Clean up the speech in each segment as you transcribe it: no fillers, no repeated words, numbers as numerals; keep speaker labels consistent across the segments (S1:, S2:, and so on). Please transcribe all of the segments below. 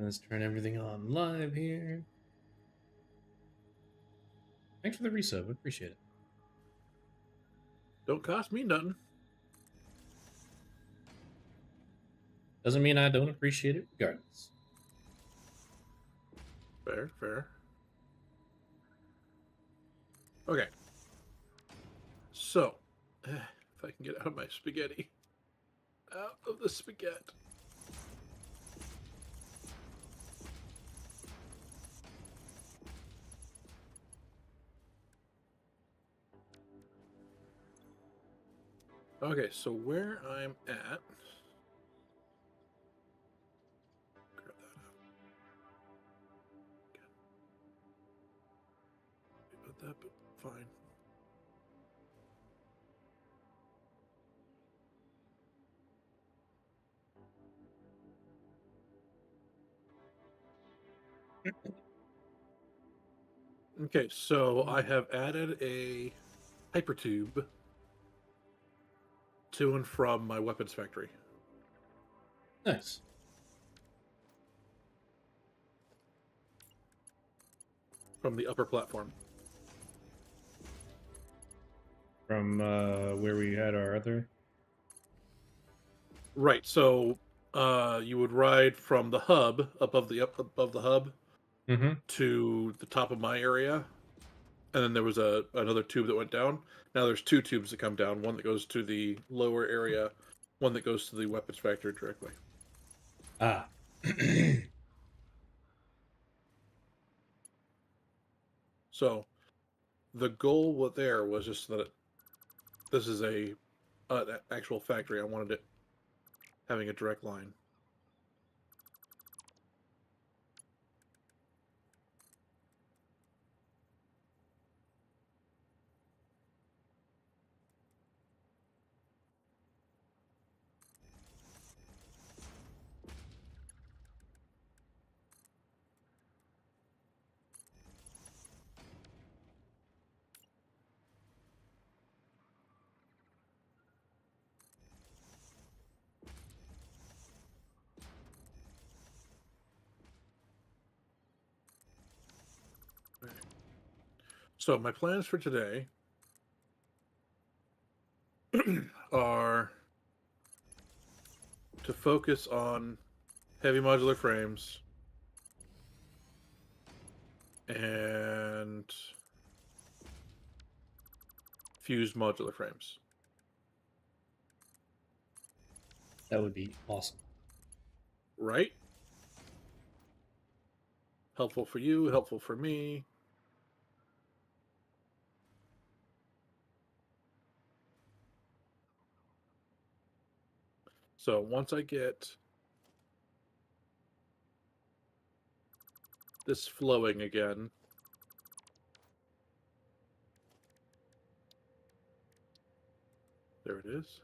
S1: Let's turn everything on live here. Thanks for the resub. Appreciate it.
S2: Don't cost me nothing.
S1: Doesn't mean I don't appreciate it regardless.
S2: Fair, fair. Okay. So, if I can get out of my spaghetti. Out of the spaghetti. Okay, so where I'm at. Grab that out. Okay. About that, but fine. Okay, so I have added a hypertube to and from my weapons factory.
S1: Nice.
S2: From the upper platform.
S1: From where we had our other.
S2: Right. So you would ride from the hub above the hub to the top of my area, and then there was another tube that went down. Now there's two tubes that come down. One that goes to the lower area, one that goes to the weapons factory directly.
S1: Ah.
S2: So the goal there was just that this is an actual factory. I wanted it having a direct line. So my plans for today are to focus on heavy modular frames and fused modular frames.
S1: That would be awesome.
S2: Right? Helpful for you, helpful for me. So once I get this flowing again, there it is.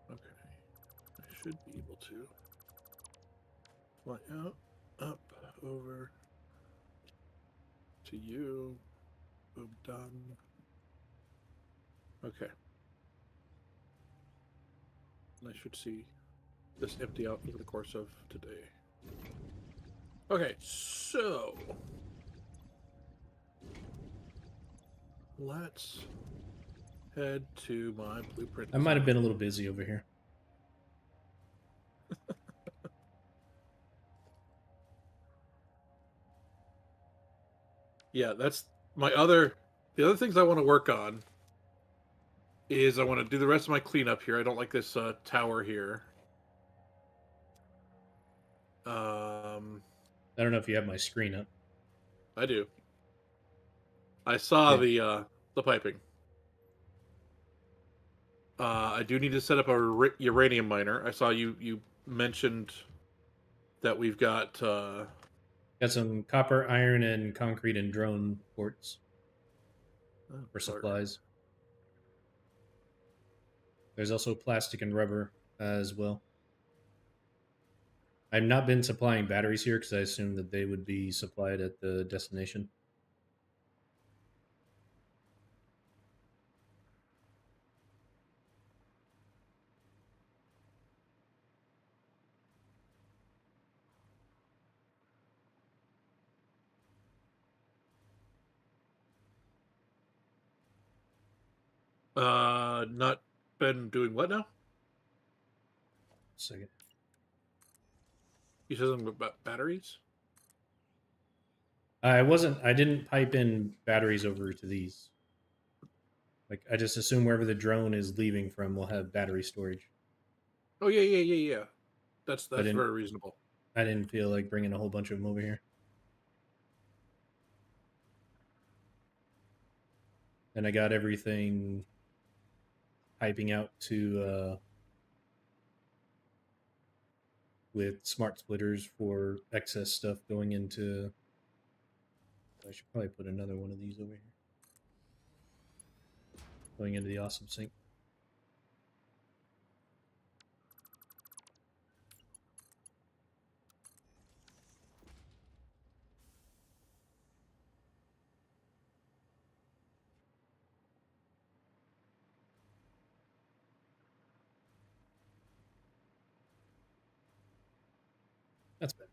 S2: Okay, I should be able to fly out, up, over to you. Boom, done. Okay. And I should see this empty out over the course of today. Okay, so let's head to my blueprint.
S1: I might have been a little busy over here.
S2: Yeah, that's my other. The other things I want to work on is I want to do the rest of my cleanup here. I don't like this tower here.
S1: I don't know if you have my screen up.
S2: I do. I saw the piping. I do need to set up a uranium miner. I saw you mentioned that we've got
S1: Got some copper, iron, and concrete and drone ports. for
S2: bargain.
S1: supplies. There's also plastic and rubber as well. I've not been supplying batteries here because I assumed that they would be supplied at the destination.
S2: Not been doing what now?
S1: Second.
S2: You said something about batteries?
S1: I didn't pipe in batteries over to these. Like, I just assume wherever the drone is leaving from will have battery storage.
S2: Oh yeah. That's
S1: I didn't
S2: very reasonable.
S1: I didn't feel like bringing a whole bunch of them over here. And I got everything piping out to with smart splitters for excess stuff going into. I should probably put another one of these over here. Going into the awesome sink. That's better.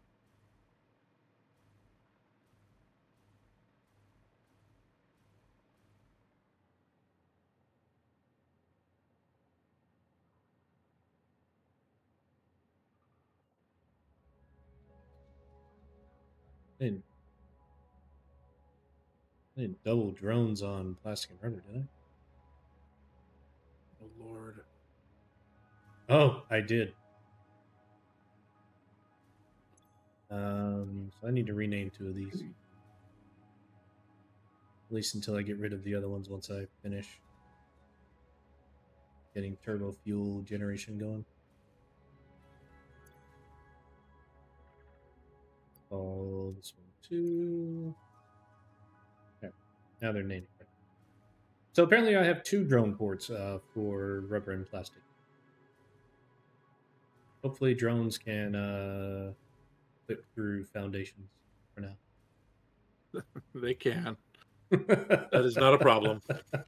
S1: I didn't double drones on plastic and rubber, did
S2: Oh Lord.
S1: I? Oh, I did. So I need to rename 2 of these. At least until I get rid of the other ones once I finish getting turbo fuel generation going. Call this one 2. Okay. Now they're named. So apparently I have 2 drone ports for rubber and plastic. Hopefully drones can clip through foundations for now.
S2: They can. That is not a problem.
S1: All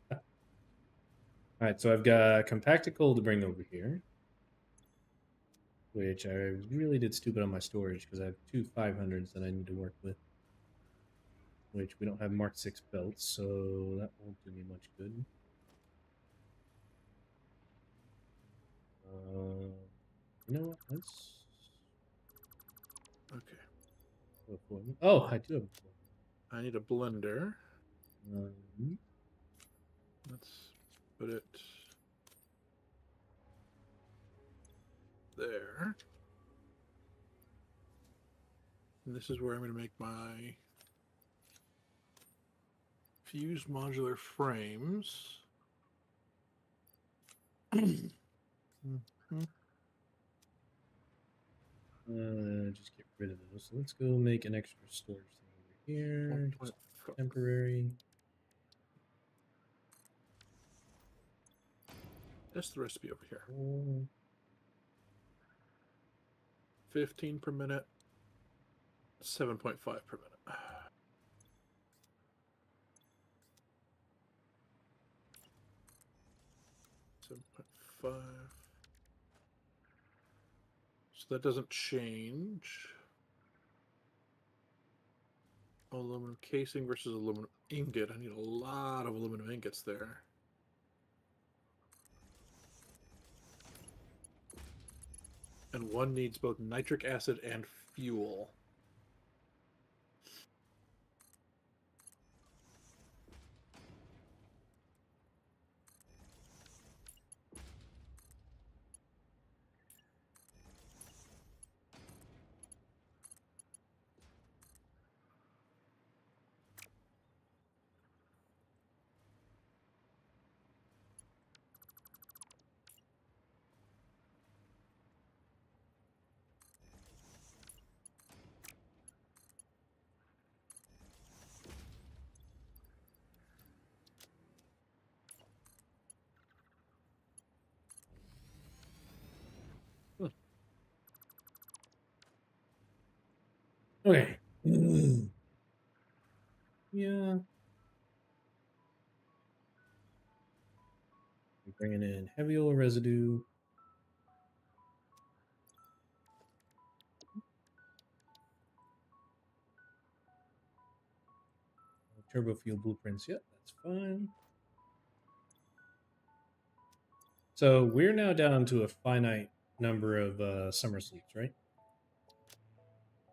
S1: right, so I've got compactical to bring over here, which I really did stupid on my storage because I have 2 500s that I need to work with, which we don't have Mark 6 belts, so that won't do me much good. You know what? Let's.
S2: Okay.
S1: Oh, I do have a four.
S2: I need a blender.
S1: Um,
S2: Let's put it there. And this is where I'm going to make my fused modular frames.
S1: just get rid of those. So let's go make an extra storage thing over here. Just temporary.
S2: That's the recipe over here.
S1: Oh.
S2: 15 per minute, 7.5 per minute. 7.5. So that doesn't change. Aluminum casing versus aluminum ingot. I need a lot of aluminum ingots there. And one needs both nitric acid and fuel.
S1: Okay. Yeah. Bringing in heavy oil residue. Turbo fuel blueprints. Yep, that's fine. So we're now down to a finite number of summer sleeps, right?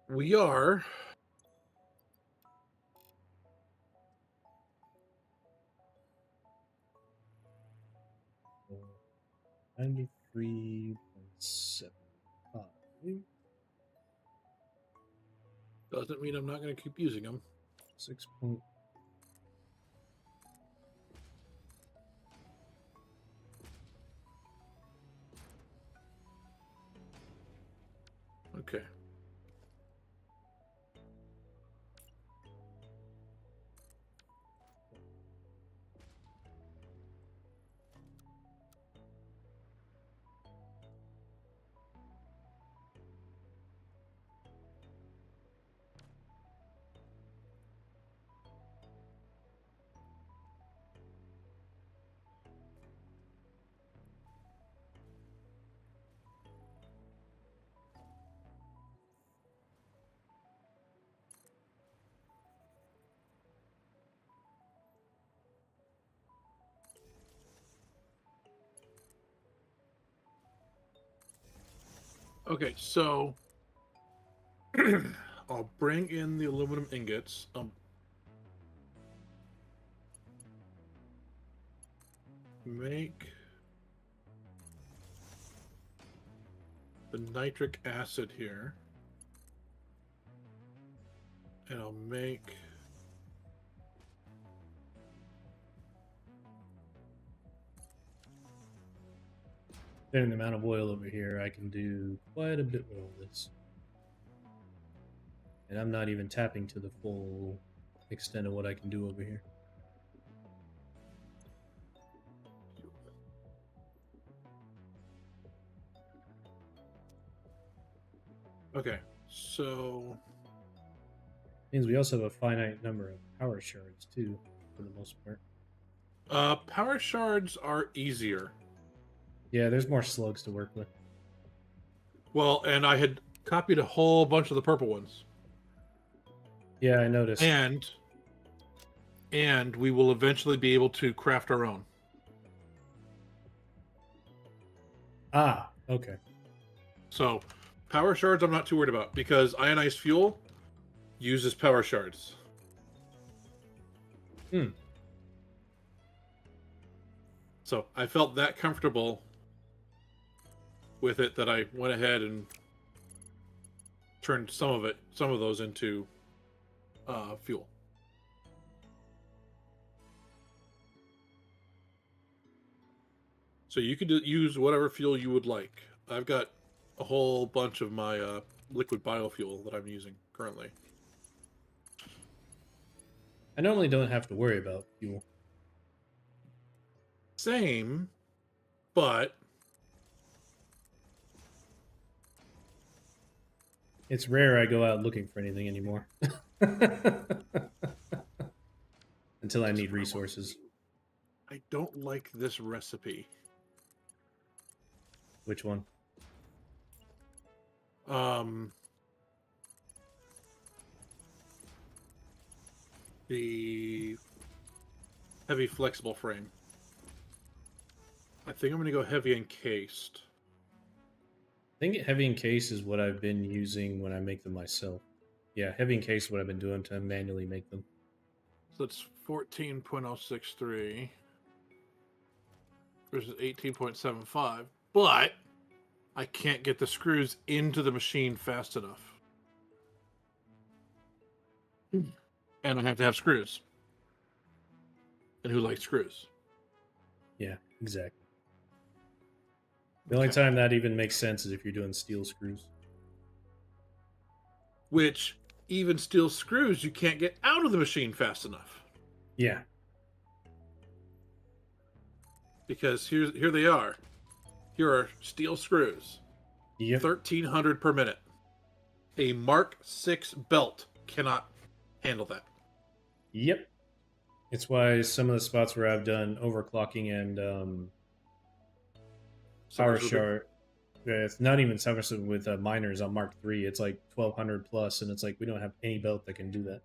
S2: We are.
S1: So 93.75.
S2: Doesn't mean I'm not going to keep using them.
S1: 6 point.
S2: Okay. Okay, so I'll bring in the aluminum ingots. Make the nitric acid here. And I'll make
S1: Depending on the amount of oil over here, I can do quite a bit more of this. And I'm not even tapping to the full extent of what I can do over here.
S2: Okay, so
S1: Means we also have a finite number of power shards too, for the most part.
S2: power shards are easier.
S1: Yeah, there's more slugs to work with.
S2: Well, and I had copied a whole bunch of the purple ones.
S1: Yeah, I noticed.
S2: And we will eventually be able to craft our own.
S1: Ah, okay.
S2: So, power shards I'm not too worried about because ionized fuel uses power shards. So, I felt that comfortable with it that I went ahead and turned some of those into fuel. So you could use whatever fuel you would like. I've got a whole bunch of my liquid biofuel that I'm using currently.
S1: I normally don't have to worry about fuel.
S2: Same, but
S1: It's rare I go out looking for anything anymore. Until I need resources.
S2: I don't like this recipe.
S1: Which one?
S2: The heavy flexible frame. I think I'm going to go heavy encased.
S1: I think heavy encase is what I've been using when I make them myself. Yeah, heavy encase is what I've been doing to manually make them.
S2: So it's 14.063 versus 18.75. But I can't get the screws into the machine fast enough. And I have to have screws. And who likes screws?
S1: Yeah, exactly. The only time that even makes sense is if you're doing steel screws.
S2: Which, even steel screws, you can't get out of the machine fast enough.
S1: Yeah.
S2: Because here they are. Here are steel screws.
S1: Yep.
S2: 1,300 per minute. A Mark 6 belt cannot handle that.
S1: Yep. It's why some of the spots where I've done overclocking and power shard, it's not even summerson with miners on Mark III. It's like 1200 plus, and it's like we don't have any belt that can do that.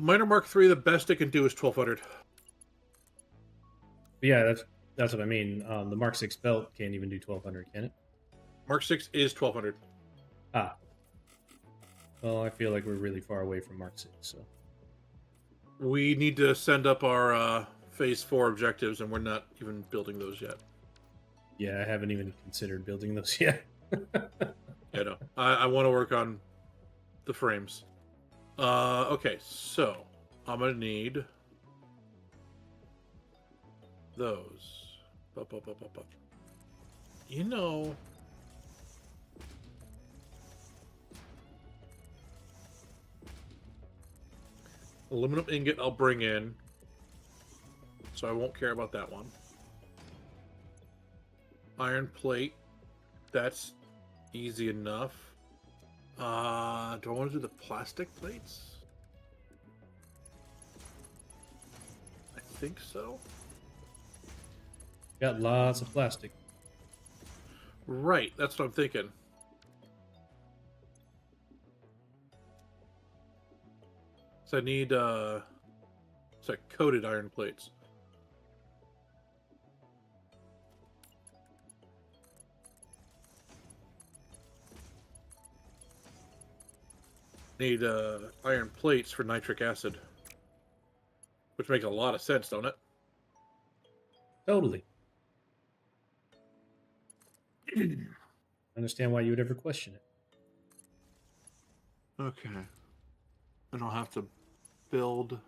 S2: Miner Mark III, the best it can do is 1200.
S1: But yeah, that's what I mean. The Mark 6 belt can't even do 1200, can it?
S2: Mark 6 is 1200.
S1: Ah. Well, I feel like we're really far away from Mark 6, so.
S2: We need to send up our Phase 4 objectives, and we're not even building those yet.
S1: Yeah, I haven't even considered building those yet.
S2: Yeah, no. I want to work on the frames. Okay, so I'm going to need those. You know... Aluminum ingot I'll bring in, so I won't care about that one. Iron plate, that's easy enough. Do I want to do the plastic plates? I think so.
S1: Got lots of plastic.
S2: Right, that's what I'm thinking. So I need coated iron plates. Need iron plates for nitric acid. Which makes a lot of sense, don't it?
S1: Totally. Understand why you would ever question it.
S2: Okay. And I'll have to build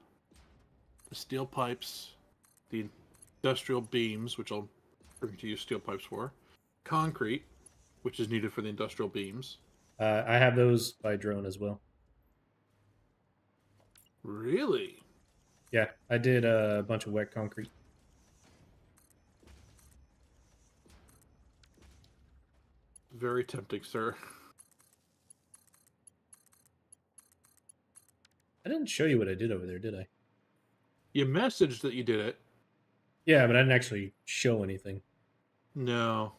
S2: the steel pipes, the industrial beams, which I'll bring to use steel pipes for, concrete, which is needed for the industrial beams.
S1: I have those by drone as well.
S2: Really?
S1: Yeah, I did a bunch of wet concrete.
S2: Very tempting, sir.
S1: I didn't show you what I did over there, did I?
S2: You messaged that you did it.
S1: Yeah, but I didn't actually show anything.
S2: No.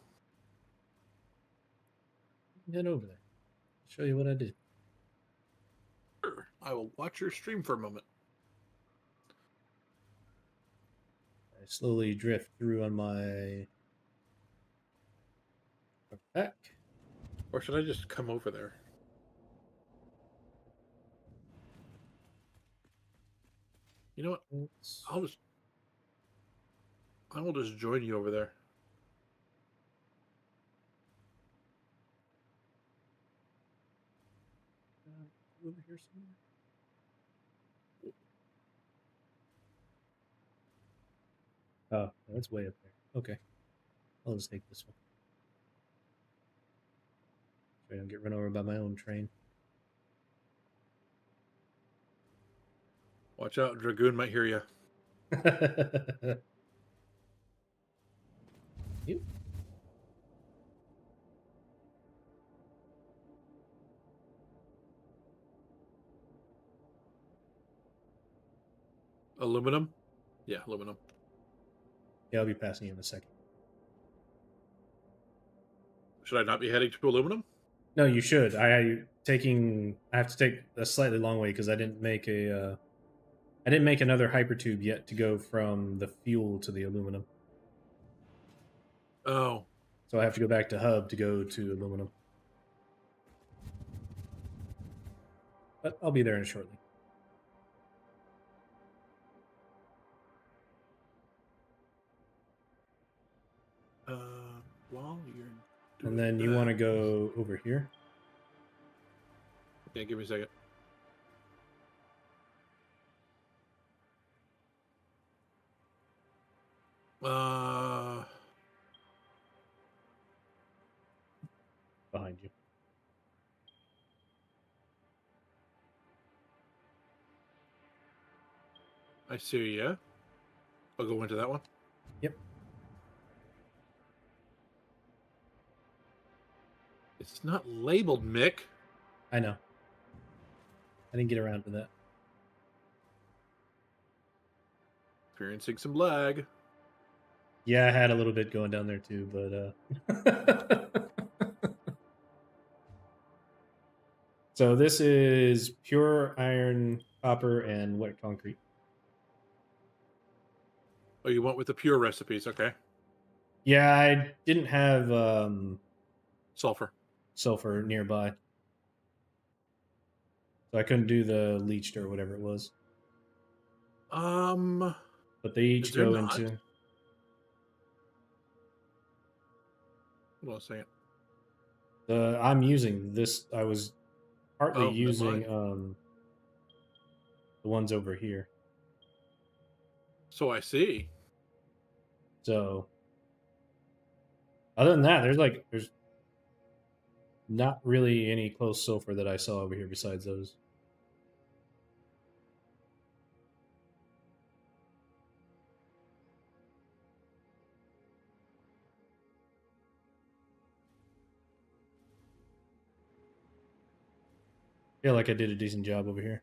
S1: Head over there. I'll show you what I did.
S2: Sure. I will watch your stream for a moment.
S1: I slowly drift through on my back.
S2: Or should I just come over there? You know what? I will just join you over there.
S1: Over here somewhere. Oh, that's way up there. Okay. I'll just take this one. So I don't get run over by my own train.
S2: Watch out, Dragoon might hear you.
S1: Yep.
S2: Aluminum? Yeah, aluminum.
S1: Yeah, I'll be passing you in a second.
S2: Should I not be heading to aluminum?
S1: No, you should. I have to take a slightly long way because I didn't make another hypertube yet to go from the fuel to the aluminum.
S2: Oh.
S1: So I have to go back to hub to go to aluminum. But I'll be there shortly.
S2: While you're
S1: and then you want to go over here.
S2: Yeah, give me a second.
S1: Behind you.
S2: I see you, yeah? I'll go into that one.
S1: Yep.
S2: It's not labeled, Mick.
S1: I know. I didn't get around to that.
S2: Experiencing some lag.
S1: Yeah, I had a little bit going down there too, but So this is pure iron, copper, and wet concrete.
S2: Oh, you went with the pure recipes, okay.
S1: Yeah, I didn't have
S2: sulfur
S1: nearby. So I couldn't do the leached or whatever it was. But they each go into...
S2: Hold on a second.
S1: I'm using this. I was partly using the ones over here.
S2: So I see.
S1: So other than that, there's not really any close sulfur that I saw over here besides those. Feel like I did a decent job over here.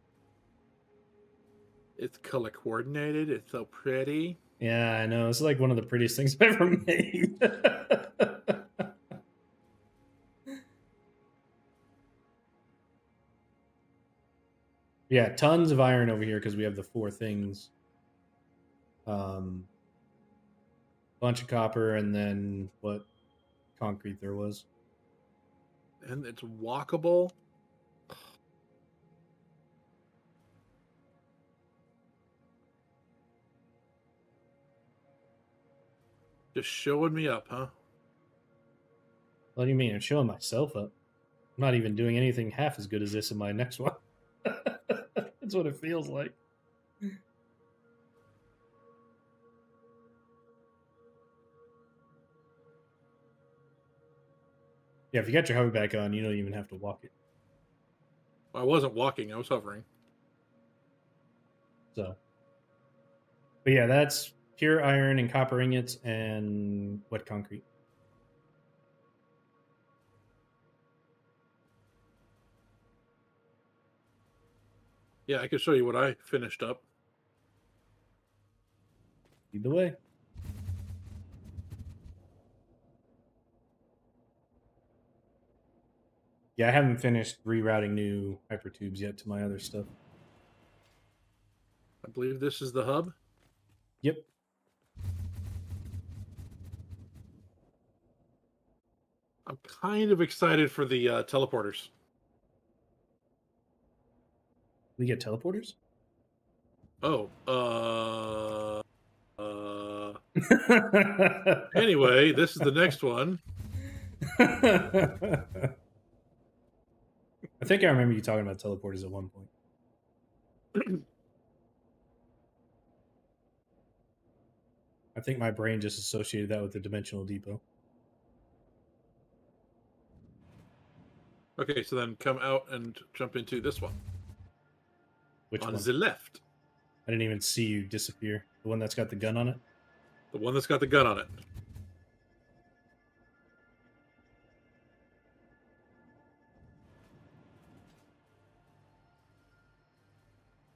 S2: It's color coordinated. It's so pretty.
S1: Yeah, I know. It's like one of the prettiest things I've ever made. Yeah, tons of iron over here because we have the 4 things. Bunch of copper, and then what concrete there was.
S2: And it's walkable. Just showing me up, huh?
S1: What do you mean? I'm showing myself up. I'm not even doing anything half as good as this in my next one. That's what it feels like. Yeah, if you got your hover back on, you don't even have to walk it.
S2: I wasn't walking, I was hovering.
S1: So, but yeah, that's pure iron and copper ingots and wet concrete.
S2: Yeah, I could show you what I finished up.
S1: Lead the way. Yeah, I haven't finished rerouting new hypertubes yet to my other stuff.
S2: I believe this is the hub.
S1: Yep.
S2: I'm kind of excited for the teleporters.
S1: We get teleporters?
S2: Oh, anyway, this is the next one.
S1: I think I remember you talking about teleporters at one point. I think my brain just associated that with the dimensional depot.
S2: Okay, so then come out and jump into this one.
S1: Which
S2: on
S1: one?
S2: the left.
S1: I didn't even see you disappear. The one that's got the gun on it?
S2: The one that's got the gun on it.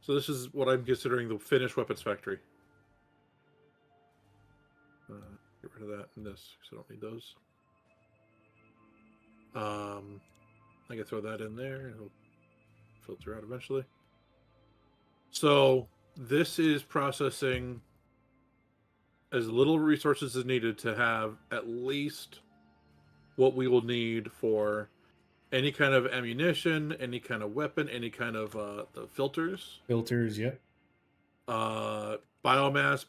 S2: So this is what I'm considering the finished weapons factory. Get rid of that and this, because I don't need those. I can throw that in there. It'll filter out eventually. So this is processing as little resources as needed to have at least what we will need for any kind of ammunition, any kind of weapon, any kind of the filters.
S1: Filters, yep.
S2: Biomass,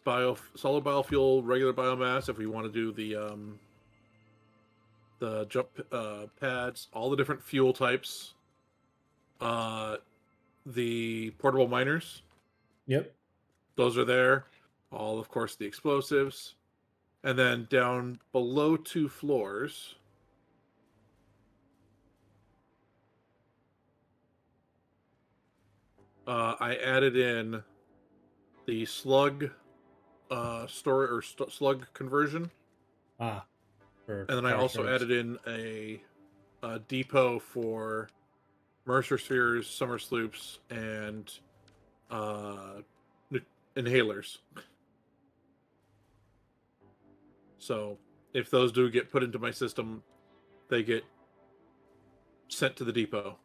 S2: solid biofuel, regular biomass. If we want to do the jump pads, all the different fuel types. The portable miners.
S1: Yep.
S2: Those are there. All, of course, the explosives. And then down below 2 floors, I added in the slug slug conversion.
S1: Ah.
S2: And then I also added in a depot for Mercer spheres, summer sloops, and inhalers. So if those do get put into my system, they get sent to the depot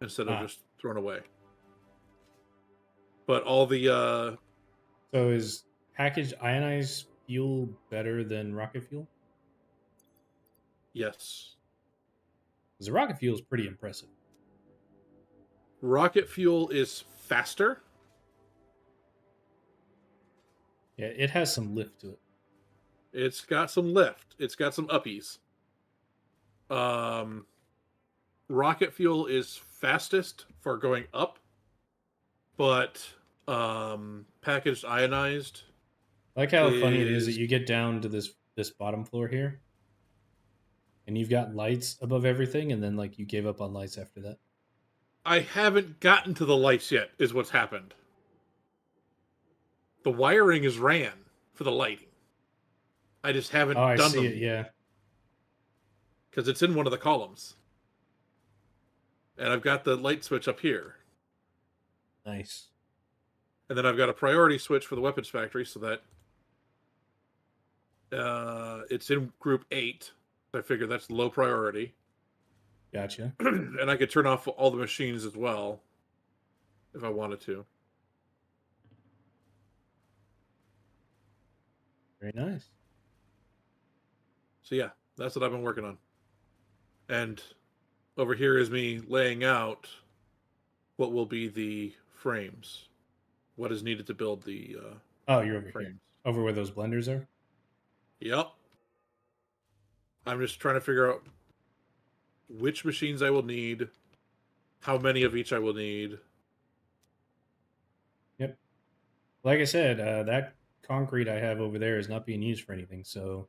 S2: instead of just thrown away. But all the
S1: So is packaged ionized fuel better than rocket fuel?
S2: yes,
S1: Because the rocket fuel is pretty impressive.
S2: rocket fuel is faster.
S1: Yeah, it has some lift to it.
S2: It's got some lift. It's got some uppies. Rocket fuel is fastest for going up, but packaged ionized.
S1: I like how funny it is that you get down to this bottom floor here, and you've got lights above everything, and then like you gave up on lights after that.
S2: I haven't gotten to the lights yet, is what's happened. The wiring is ran for the lighting. I just haven't
S1: I
S2: done
S1: see
S2: them.
S1: it, yeah.
S2: Because it's in one of the columns. And I've got the light switch up here.
S1: Nice.
S2: And then I've got a priority switch for the weapons factory so that it's in group 8. I figure that's low priority.
S1: Gotcha.
S2: And I could turn off all the machines as well if I wanted to.
S1: Very nice.
S2: So yeah, that's what I've been working on. And over here is me laying out what will be the frames. What is needed to build the
S1: Oh, you're over
S2: frames.
S1: here. Over where those blenders are?
S2: Yep. I'm just trying to figure out which machines I will need, how many of each I will need.
S1: Yep. Like I said, that concrete I have over there is not being used for anything, so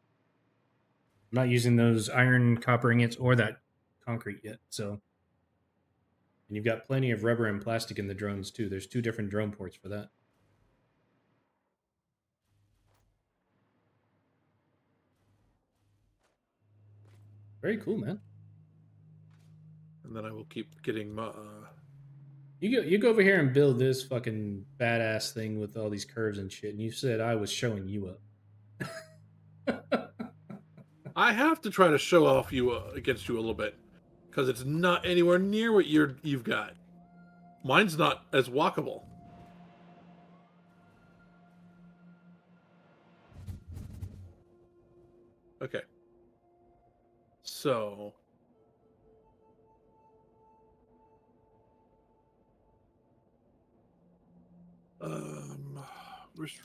S1: I'm not using those iron copper ingots or that concrete yet. So, and you've got plenty of rubber and plastic in the drones too. There's 2 different drone ports for that. Very cool, man.
S2: And then I will keep getting my...
S1: You go over here and build this fucking badass thing with all these curves and shit, and you said I was showing you up.
S2: I have to try to show off you against you a little bit, because it's not anywhere near what you've got. Mine's not as walkable. Okay. So... where's...